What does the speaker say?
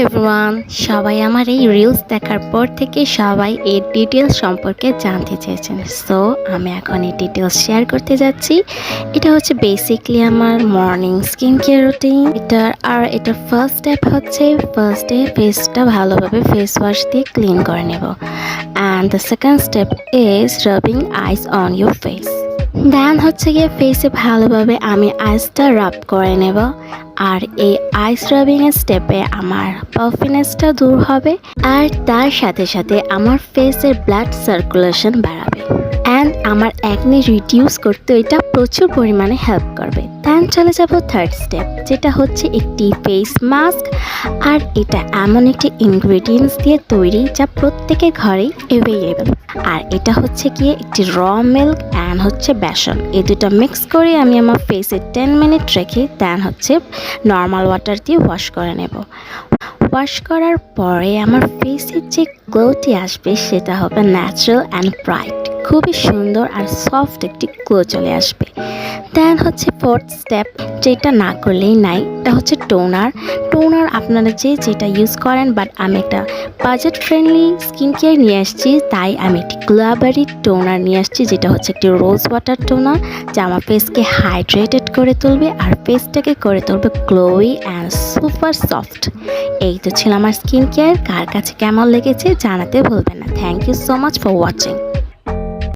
Everyone, সবাই আমার এই রিলস দেখার পর থেকে সবাই এই ডিটেলস সম্পর্কে জানতে চেয়েছেন। সো আমি এখন এই ডিটেলস শেয়ার করতে যাচ্ছি। এটা হচ্ছে বেসিকলি আমার মর্নিং স্কিন কেয়ার রুটিন। এটার ফার্স্ট স্টেপ হচ্ছে ফার্স্টে ফেসটা ভালোভাবে ফেস ওয়াশ দিয়ে ক্লিন করে নেব। And the second step is rubbing ice on your face. Then হচ্ছে গিয়ে ফেসে ভালোভাবে আমি আইসটা রাব করে নেব। আর এই আইস রাবিংয়ের স্টেপে আমার পাফিনেসটা দূর হবে আর তার সাথে সাথে আমার ফেসের ব্লাড সার্কুলেশন বাড়াবে অ্যান্ড আমার অ্যাকনে রিডিউস করতে এটা প্রচুর পরিমাণে হেল্প করবে। দেন চলে যাব থার্ড স্টেপ, যেটা হচ্ছে একটি ফেস মাস্ক। আর এটা এমন একটি ইনগ্রেডিয়েন্টস দিয়ে তৈরি যা প্রত্যেকের ঘরেই অ্যাভেলেবেল। আর এটা হচ্ছে গিয়ে একটি র মিল্ক অ্যান্ড হচ্ছে বেসন, এই দুটো মিক্স করে আমি আমার ফেসে 10 মিনিট রেখে দেন হচ্ছে নর্মাল ওয়াটার দিয়ে ওয়াশ করে নেব। ওয়াশ করার পরে আমার ফেসের যে গ্লোটি আসবে সেটা হবে ন্যাচারাল অ্যান্ড ব্রাইট, খুবই সুন্দর আর সফট একটি গ্লো চলে আসবে। দেন হচ্ছে ফোর্থ স্টেপ, যেটা না করলেই নাই, এটা হচ্ছে টোনার। আপনারা যেটা ইউজ করেন, বাট আমি একটা বাজেট ফ্রেন্ডলি স্কিন কেয়ার নিয়ে আসছি, তাই আমি একটি গ্লোবারি টোনার নিয়ে আসছি, যেটা হচ্ছে একটি রোজ ওয়াটার টোনার, যা আমার ফেসকে হাইড্রেটেড করে তুলবে আর ফেসটাকে করে তুলবে গ্লোই অ্যান্ড সুপার সফট। এই তো ছিল আমার স্কিন কেয়ার। কার কাছে কেমন লেগেছে জানাতে ভুলবেন না। Thank you so much for watching.